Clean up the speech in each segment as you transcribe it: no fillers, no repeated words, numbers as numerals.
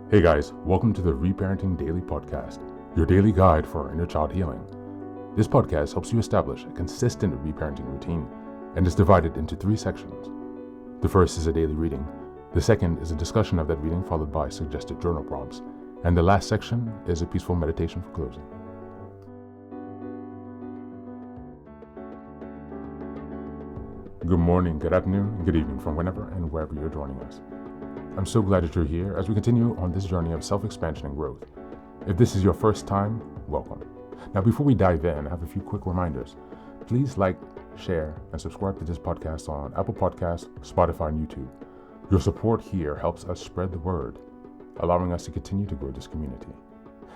Hey guys, welcome to the Reparenting Daily podcast, your daily guide for inner child healing. This podcast helps you establish a consistent reparenting routine and is divided into 3 sections. The first is a daily reading, the second is a discussion of that reading followed by suggested journal prompts, and the last section is a peaceful meditation for closing. Good morning, good afternoon, and good evening from whenever and wherever you're joining us. I'm so glad that you're here as we continue on this journey of self-expansion and growth. If this is your first time, welcome. Now, before we dive in, I have a few quick reminders. Please like, share, and subscribe to this podcast on Apple Podcasts, Spotify, and YouTube. Your support here helps us spread the word, allowing us to continue to grow this community.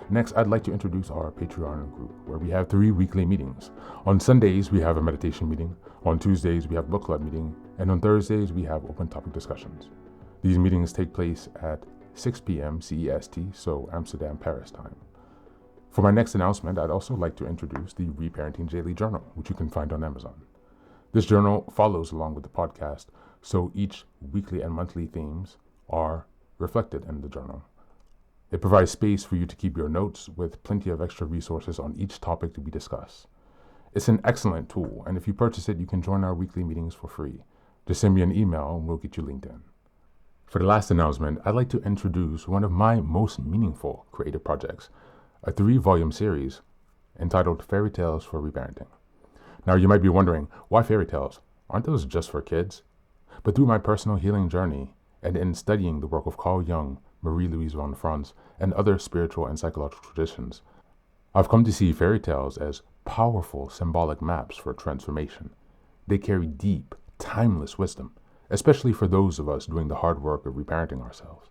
Next, I'd like to introduce our Patreon group, where we have 3 weekly meetings. On Sundays, we have a meditation meeting. On Tuesdays, we have book club meeting. And on Thursdays, we have open topic discussions. These meetings take place at 6 p.m. CEST, so Amsterdam, Paris time. For my next announcement, I'd also like to introduce the Reparenting Daily journal, which you can find on Amazon. This journal follows along with the podcast, so each weekly and monthly themes are reflected in the journal. It provides space for you to keep your notes with plenty of extra resources on each topic to be discussed. It's an excellent tool, and if you purchase it, you can join our weekly meetings for free. Just send me an email and we'll get you linked in. For the last announcement, I'd like to introduce one of my most meaningful creative projects, a 3-volume series entitled Fairy Tales for Reparenting. Now, you might be wondering, why fairy tales? Aren't those just for kids? But through my personal healing journey and in studying the work of Carl Jung, Marie-Louise von Franz, and other spiritual and psychological traditions, I've come to see fairy tales as powerful symbolic maps for transformation. They carry deep, timeless wisdom, especially for those of us doing the hard work of reparenting ourselves.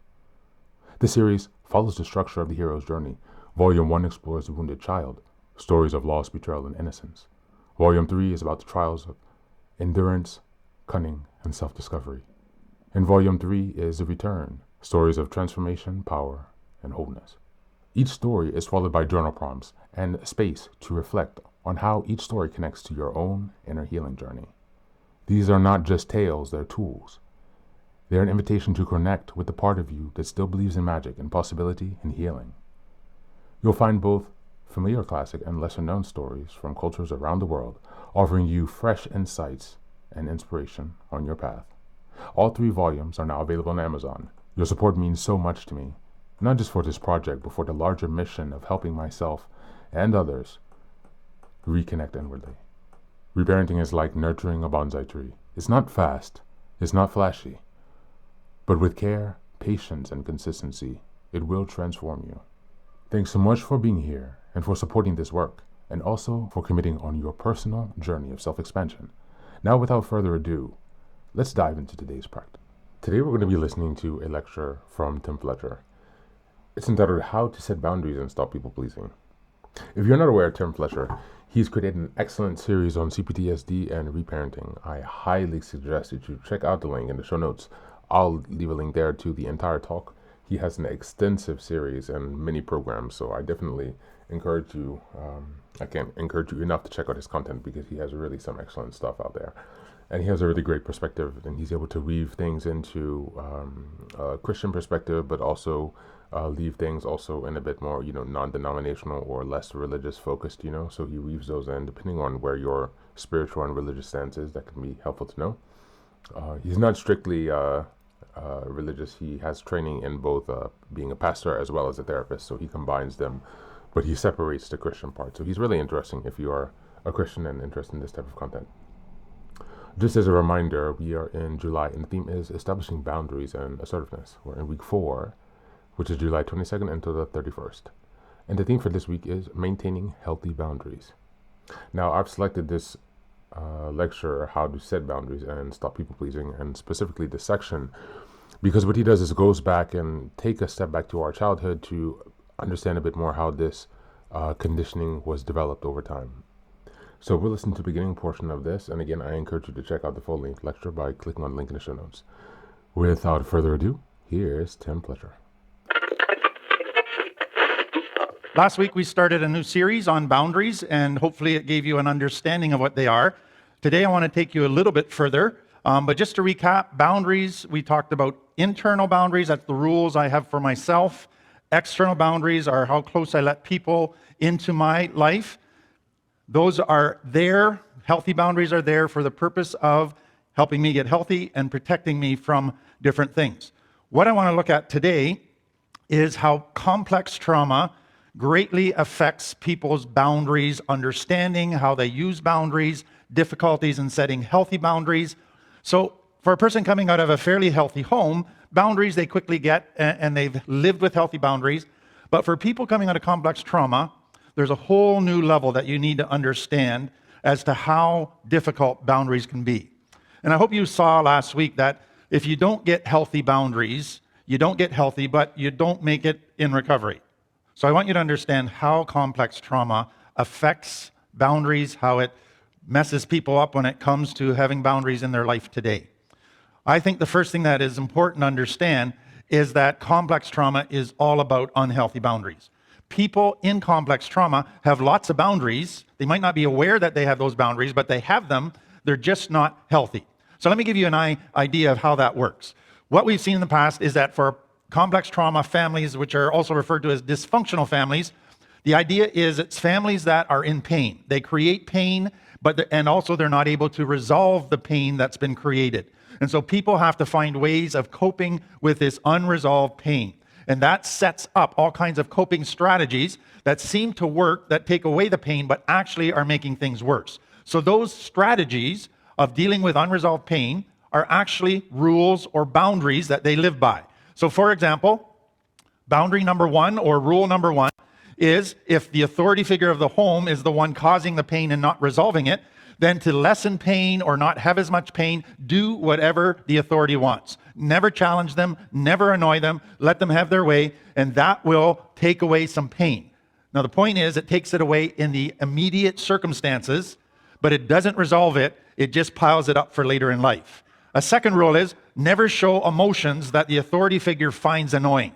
The series follows the structure of the hero's journey. Volume 1 explores the wounded child, stories of loss, betrayal, and innocence. Volume 3 is about the trials of endurance, cunning, and self-discovery. And Volume 3 is the return, stories of transformation, power, and wholeness. Each story is followed by journal prompts and space to reflect on how each story connects to your own inner healing journey. These are not just tales, they're tools. They're an invitation to connect with the part of you that still believes in magic and possibility and healing. You'll find both familiar classic and lesser-known stories from cultures around the world, offering you fresh insights and inspiration on your path. All 3 volumes are now available on Amazon. Your support means so much to me, not just for this project, but for the larger mission of helping myself and others reconnect inwardly. Reparenting is like nurturing a bonsai tree. It's not fast, it's not flashy, but with care, patience, and consistency, it will transform you. Thanks so much for being here and for supporting this work, and also for committing on your personal journey of self-expansion. Now, without further ado, let's dive into today's practice. Today, we're going to be listening to a lecture from Tim Fletcher. It's entitled How to Set Boundaries and Stop People Pleasing. If you're not aware of Tim Fletcher, he's created an excellent series on CPTSD and reparenting. I highly suggest that you check out the link in the show notes. I'll leave a link there to the entire talk. He has an extensive series and many programs, so I definitely encourage you. I can't encourage you enough to check out his content because he has really some excellent stuff out there. And he has a really great perspective, and he's able to weave things into a Christian perspective, but also leave things also in a bit more, non-denominational or less religious focused, so he weaves those in depending on where your spiritual and religious stance is. That can be helpful to know. He's not strictly religious. He has training in both being a pastor as well as a therapist, so he combines them, but he separates the Christian part. So he's really interesting if you are a Christian and interested in this type of content. Just as a reminder, we are in July, and the theme is establishing boundaries and assertiveness. We're in week 4, which is July 22nd until the 31st. And the theme for this week is maintaining healthy boundaries. Now, I've selected this lecture, How to Set Boundaries and Stop People Pleasing, and specifically this section, because what he does is goes back and take a step back to our childhood to understand a bit more how this conditioning was developed over time. So we'll listen to the beginning portion of this, and again, I encourage you to check out the full-length lecture by clicking on the link in the show notes. Without further ado, here's Tim Fletcher. Last week, we started a new series on boundaries, and hopefully it gave you an understanding of what they are. Today, I want to take you a little bit further But just to recap, boundaries, we talked about internal boundaries. That's the rules I have for myself. External boundaries are how close I let people into my life. Those are there. Healthy boundaries are there for the purpose of helping me get healthy and protecting me from different things. What I want to look at today is how complex trauma greatly affects people's boundaries, understanding how they use boundaries, difficulties in setting healthy boundaries. So for a person coming out of a fairly healthy home, boundaries they quickly get and they've lived with healthy boundaries. But for people coming out of complex trauma, there's a whole new level that you need to understand as to how difficult boundaries can be. And I hope you saw last week that if you don't get healthy boundaries, you don't get healthy, but you don't make it in recovery. So I want you to understand how complex trauma affects boundaries, how it messes people up when it comes to having boundaries in their life today. I think the first thing that is important to understand is that complex trauma is all about unhealthy boundaries. People in complex trauma have lots of boundaries. They might not be aware that they have those boundaries, but they have them. They're just not healthy. So let me give you an idea of how that works. What we've seen in the past is that for complex trauma families, which are also referred to as dysfunctional families, the idea is it's families that are in pain. They create pain, and also they're not able to resolve the pain that's been created. And so people have to find ways of coping with this unresolved pain. And that sets up all kinds of coping strategies that seem to work, that take away the pain, but actually are making things worse. So those strategies of dealing with unresolved pain are actually rules or boundaries that they live by. So for example, boundary number one or rule number one is if the authority figure of the home is the one causing the pain and not resolving it, then to lessen pain or not have as much pain, do whatever the authority wants. Never challenge them, never annoy them, let them have their way, and that will take away some pain. Now the point is it takes it away in the immediate circumstances, but it doesn't resolve it, it just piles it up for later in life. A second rule is never show emotions that the authority figure finds annoying.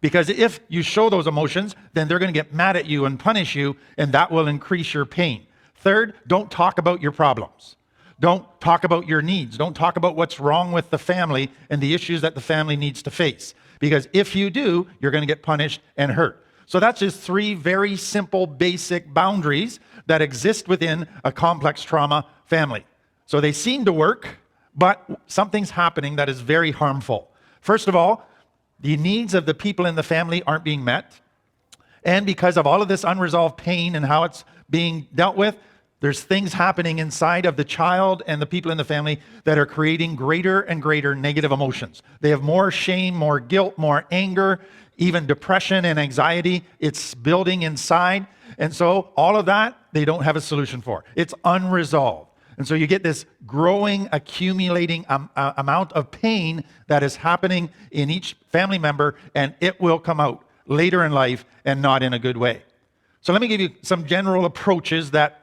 Because if you show those emotions, then they're going to get mad at you and punish you, and that will increase your pain. Third, don't talk about your problems. Don't talk about your needs. Don't talk about what's wrong with the family and the issues that the family needs to face. Because if you do, you're going to get punished and hurt. So that's just three very simple, basic boundaries that exist within a complex trauma family. So they seem to work, but something's happening that is very harmful. First of all, the needs of the people in the family aren't being met. And because of all of this unresolved pain and how it's being dealt with, there's things happening inside of the child and the people in the family that are creating greater and greater negative emotions. They have more shame, more guilt, more anger, even depression and anxiety. It's building inside. And so all of that, they don't have a solution for. It's unresolved. And so you get this growing, accumulating amount of pain that is happening in each family member, and it will come out later in life and not in a good way. So let me give you some general approaches that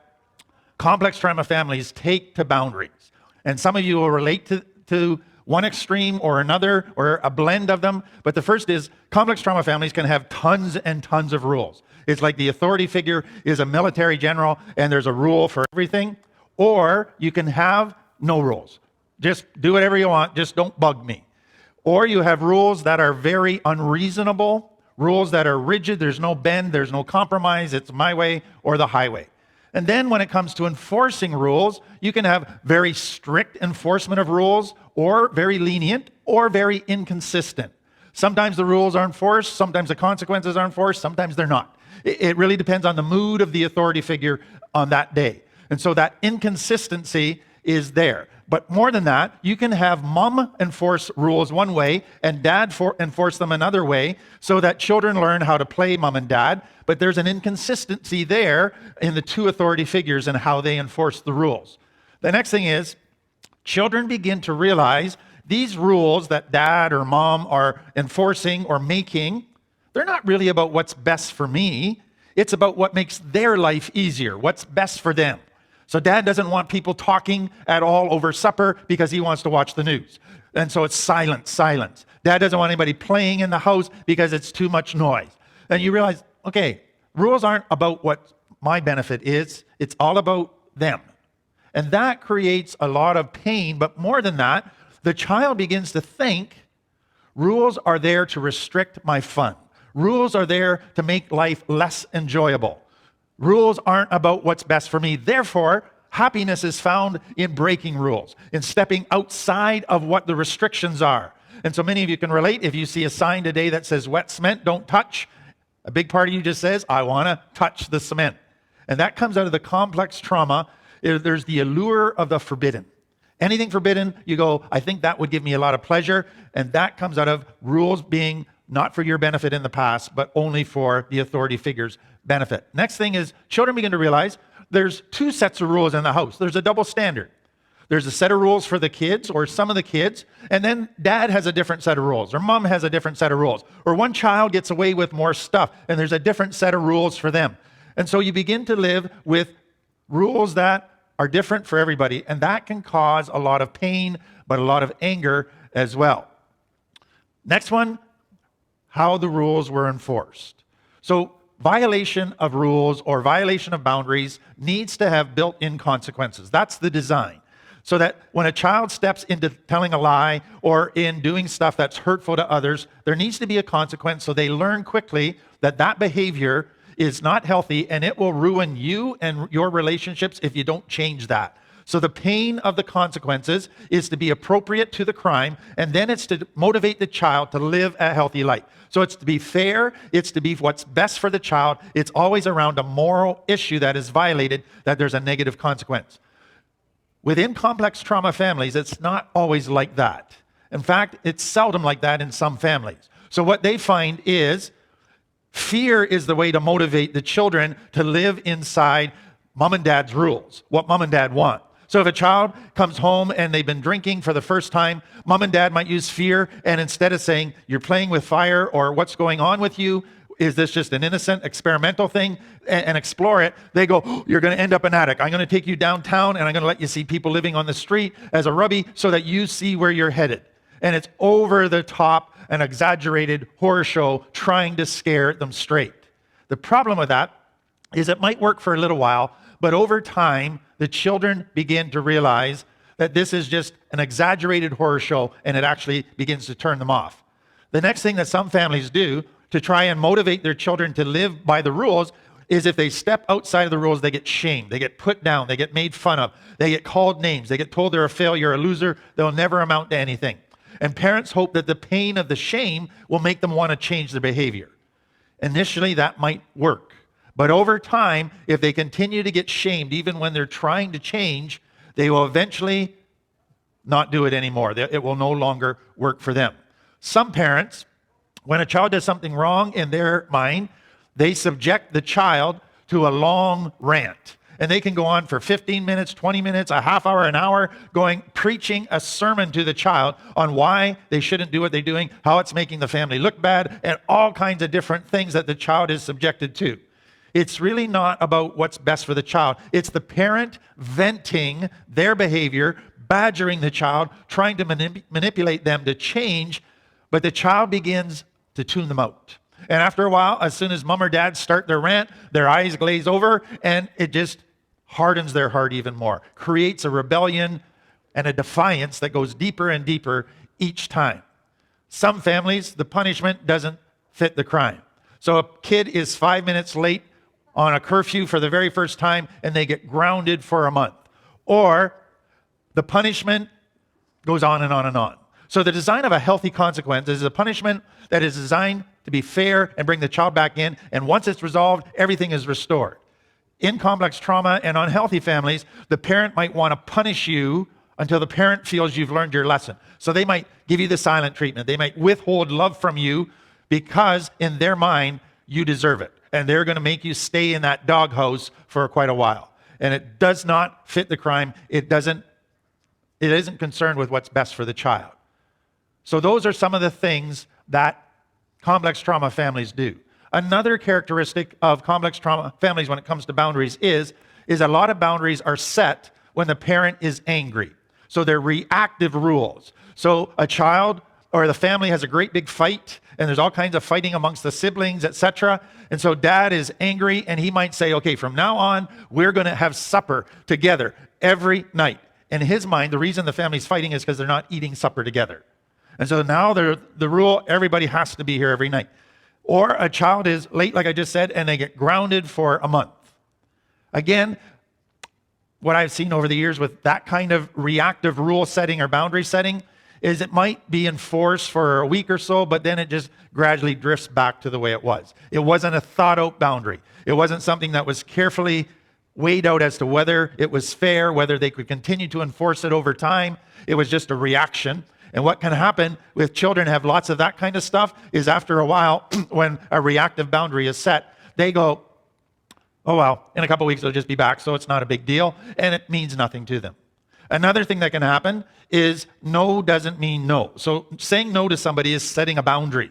complex trauma families take to boundaries. And some of you will relate to one extreme or another or a blend of them. But the first is complex trauma families can have tons and tons of rules. It's like the authority figure is a military general and there's a rule for everything. Or you can have no rules. Just do whatever you want, just don't bug me. Or you have rules that are very unreasonable, rules that are rigid, there's no bend, there's no compromise, it's my way or the highway. And then when it comes to enforcing rules, you can have very strict enforcement of rules, or very lenient, or very inconsistent. Sometimes the rules are enforced, sometimes the consequences are enforced, sometimes they're not. It really depends on the mood of the authority figure on that day. And so that inconsistency is there. But more than that, you can have mom enforce rules one way and dad enforce them another way so that children learn how to play mom and dad. But there's an inconsistency there in the two authority figures and how they enforce the rules. The next thing is children begin to realize these rules that dad or mom are enforcing or making, they're not really about what's best for me. It's about what makes their life easier, what's best for them. So dad doesn't want people talking at all over supper because he wants to watch the news. And so it's silence. Dad doesn't want anybody playing in the house because it's too much noise. And you realize, okay, rules aren't about what my benefit is. It's all about them. And that creates a lot of pain, but more than that, the child begins to think rules are there to restrict my fun. Rules are there to make life less enjoyable. Rules aren't about what's best for me. Therefore, happiness is found in breaking rules, in stepping outside of what the restrictions are. And so many of you can relate. If you see a sign today that says wet cement, don't touch, a big part of you just says, I want to touch the cement. And that comes out of the complex trauma. There's the allure of the forbidden. Anything forbidden, you go, I think that would give me a lot of pleasure. And that comes out of rules being not for your benefit in the past, but only for the authority figure's benefit. Next thing is children begin to realize there's two sets of rules in the house. There's a double standard. There's a set of rules for the kids or some of the kids, and then dad has a different set of rules, or mom has a different set of rules, or one child gets away with more stuff, and there's a different set of rules for them. And so you begin to live with rules that are different for everybody, and that can cause a lot of pain, but a lot of anger as well. Next one, how the rules were enforced. So violation of rules or violation of boundaries needs to have built-in consequences. That's the design. So that when a child steps into telling a lie or in doing stuff that's hurtful to others, there needs to be a consequence so they learn quickly that that behavior is not healthy and it will ruin you and your relationships if you don't change that. So the pain of the consequences is to be appropriate to the crime, and then it's to motivate the child to live a healthy life. So it's to be fair, it's to be what's best for the child. It's always around a moral issue that is violated, that there's a negative consequence. Within complex trauma families, it's not always like that. In fact, it's seldom like that in some families. So what they find is fear is the way to motivate the children to live inside mom and dad's rules, what mom and dad want. So if a child comes home and they've been drinking for the first time, mom and dad might use fear, and instead of saying, you're playing with fire or what's going on with you, is this just an innocent experimental thing, and explore it, they go, oh, you're going to end up an addict. I'm going to take you downtown and I'm going to let you see people living on the street as a rubby so that you see where you're headed. And it's over the top, an exaggerated horror show trying to scare them straight. The problem with that is it might work for a little while, but over time, the children begin to realize that this is just an exaggerated horror show, and it actually begins to turn them off. The next thing that some families do to try and motivate their children to live by the rules is if they step outside of the rules, they get shamed, they get put down, they get made fun of, they get called names, they get told they're a failure, a loser, they'll never amount to anything. And parents hope that the pain of the shame will make them want to change their behavior. Initially, that might work. But over time, if they continue to get shamed, even when they're trying to change, they will eventually not do it anymore. It will no longer work for them. Some parents, when a child does something wrong in their mind, they subject the child to a long rant. And they can go on for 15 minutes, 20 minutes, a half hour, an hour, preaching a sermon to the child on why they shouldn't do what they're doing, how it's making the family look bad, and all kinds of different things that the child is subjected to. It's really not about what's best for the child. It's the parent venting their behavior, badgering the child, trying to manipulate them to change, but the child begins to tune them out. And after a while, as soon as mom or dad start their rant, their eyes glaze over, and it just hardens their heart even more, creates a rebellion and a defiance that goes deeper and deeper each time. Some families, the punishment doesn't fit the crime. So a kid is 5 minutes late on a curfew for the very first time, and they get grounded for a month. Or the punishment goes on and on and on. So the design of a healthy consequence is a punishment that is designed to be fair and bring the child back in, and once it's resolved, everything is restored. In complex trauma and unhealthy families, the parent might want to punish you until the parent feels you've learned your lesson. So they might give you the silent treatment. They might withhold love from you because in their mind, you deserve it. And they're going to make you stay in that doghouse for quite a while. And it does not fit the crime. It isn't concerned with what's best for the child. So those are some of the things that complex trauma families do. Another characteristic of complex trauma families when it comes to boundaries is a lot of boundaries are set when the parent is angry. So they're reactive rules. So a child or the family has a great big fight and there's all kinds of fighting amongst the siblings, etc. And so dad is angry and he might say, okay, from now on, we're going to have supper together every night. In his mind, the reason the family's fighting is because they're not eating supper together. And so now the rule, everybody has to be here every night. Or a child is late, like I just said, and they get grounded for a month. Again, what I've seen over the years with that kind of reactive rule setting or boundary setting is it might be enforced for a week or so, but then it just gradually drifts back to the way it was. It wasn't a thought out boundary. It wasn't something that was carefully weighed out as to whether it was fair, whether they could continue to enforce it over time. It was just a reaction. And what can happen with children who have lots of that kind of stuff is after a while, when a reactive boundary is set, they go, oh, well, in a couple of weeks, it'll just be back, so it's not a big deal, and it means nothing to them. Another thing that can happen is no doesn't mean no. So saying no to somebody is setting a boundary.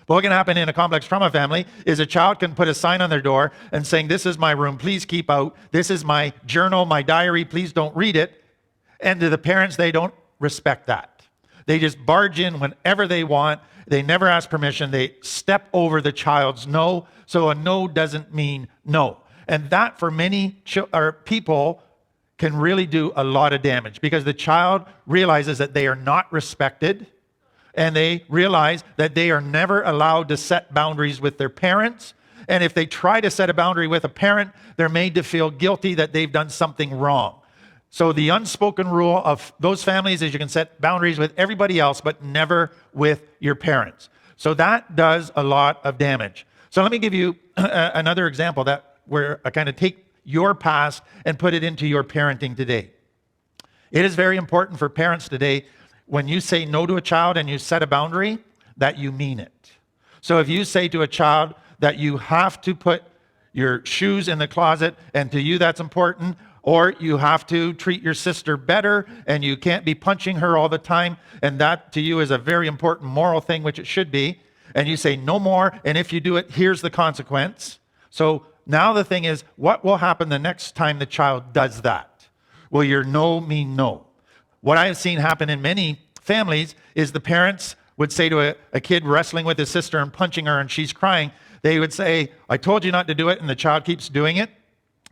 But what can happen in a complex trauma family is a child can put a sign on their door and saying, this is my room, please keep out. This is my journal, my diary, please don't read it. And to the parents, they don't respect that. They just barge in whenever they want. They never ask permission. They step over the child's no. So a no doesn't mean no. And that for many people can really do a lot of damage because the child realizes that they are not respected and they realize that they are never allowed to set boundaries with their parents. And if they try to set a boundary with a parent, they're made to feel guilty that they've done something wrong. So the unspoken rule of those families is you can set boundaries with everybody else, but never with your parents. So that does a lot of damage. So let me give you another example where I kind of take your past and put it into your parenting today. It is very important for parents today, when you say no to a child and you set a boundary, that you mean it. So if you say to a child that you have to put your shoes in the closet, and to you that's important, or you have to treat your sister better and you can't be punching her all the time, and that to you is a very important moral thing, which it should be, and you say no more, and if you do it, here's the consequence. So now the thing is, what will happen the next time the child does that? Will your no mean no? What I have seen happen in many families is the parents would say to a kid wrestling with his sister and punching her and she's crying, they would say, I told you not to do it, and the child keeps doing it.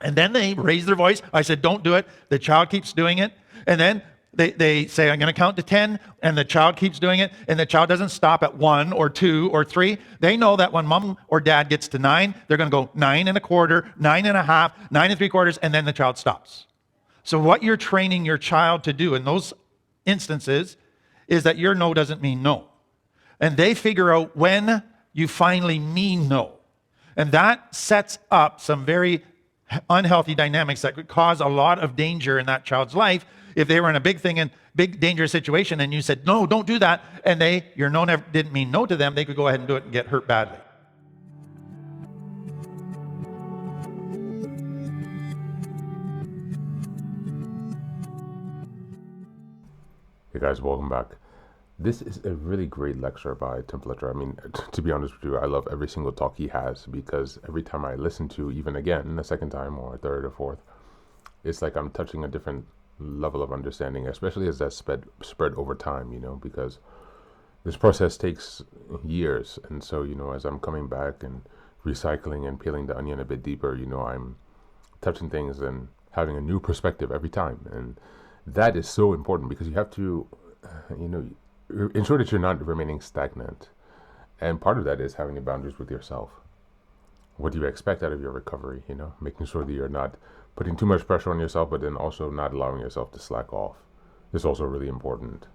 And then they raise their voice. I said, don't do it. The child keeps doing it. And then they say, I'm going to count to 10, and the child keeps doing it, and the child doesn't stop at 1 or 2 or 3. They know that when mom or dad gets to 9, they're going to go 9 1/4, 9 1/2, 9 3/4, and then the child stops. So what you're training your child to do in those instances is that your no doesn't mean no. And they figure out when you finally mean no. And that sets up some very unhealthy dynamics that could cause a lot of danger in that child's life. If they were in a big thing and big dangerous situation and you said, no, don't do that, and your no never didn't mean no to them, they could go ahead and do it and get hurt badly. Hey guys, welcome back. This is a really great lecture by Tim Fletcher. I mean, to be honest with you, I love every single talk he has, because every time I listen to, even again, a second time or a third or fourth, it's like I'm touching a different level of understanding, especially as that spread over time, because this process takes years. And so, as I'm coming back and recycling and peeling the onion a bit deeper, I'm touching things and having a new perspective every time. And that is so important, because you have to, ensure that you're not remaining stagnant. And part of that is having the boundaries with yourself. What do you expect out of your recovery? Making sure that you're not putting too much pressure on yourself, but then also not allowing yourself to slack off. This is also really important.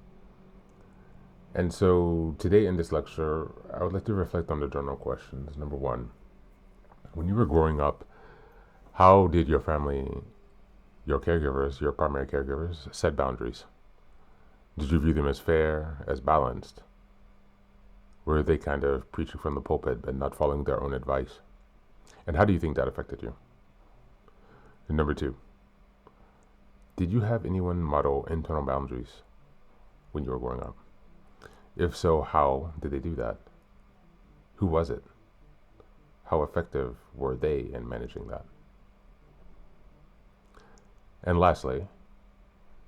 And so today in this lecture, I would like to reflect on the journal questions. Number 1, when you were growing up, how did your family, your caregivers, your primary caregivers, set boundaries? Did you view them as fair, as balanced? Were they kind of preaching from the pulpit but not following their own advice? And how do you think that affected you? And number 2, did you have anyone model internal boundaries when you were growing up? If so, how did they do that? Who was it? How effective were they in managing that? And lastly,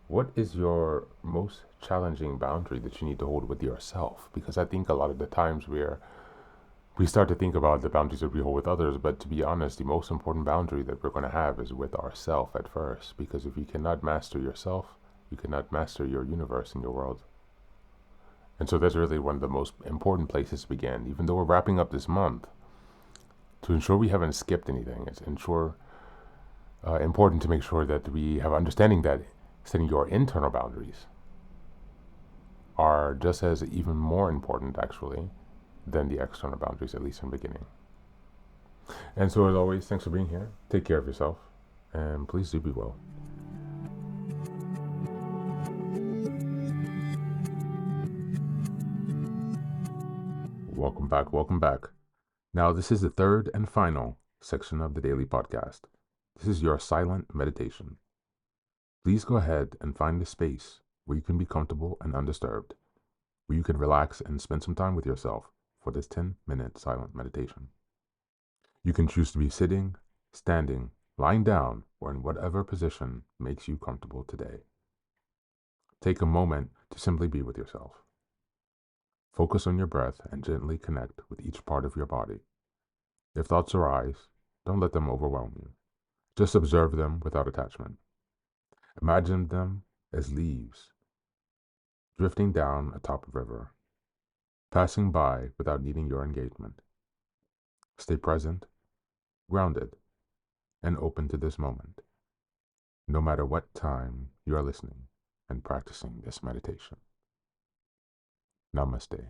what is your most challenging boundary that you need to hold with yourself. Because I think a lot of the times we start to think about the boundaries that we hold with others, but to be honest, the most important boundary that we're going to have is with ourselves at first. Because if you cannot master yourself, you cannot master your universe and your world. And so that's really one of the most important places to begin. Even though we're wrapping up this month, to ensure we haven't skipped anything, it's important to make sure that we have understanding that setting your internal boundaries are just as even more important, actually, than the external boundaries, at least in the beginning. And so, as always, thanks for being here. Take care of yourself, and please do be well. Welcome back, welcome back. Now, this is the third and final section of the daily podcast. This is your silent meditation. Please go ahead and find a space where you can be comfortable and undisturbed, where you can relax and spend some time with yourself for this 10-minute silent meditation. You can choose to be sitting, standing, lying down, or in whatever position makes you comfortable today. Take a moment to simply be with yourself. Focus on your breath and gently connect with each part of your body. If thoughts arise, don't let them overwhelm you. Just observe them without attachment. Imagine them as leaves drifting down atop a river, passing by without needing your engagement. Stay present, grounded, and open to this moment, no matter what time you are listening and practicing this meditation. Namaste.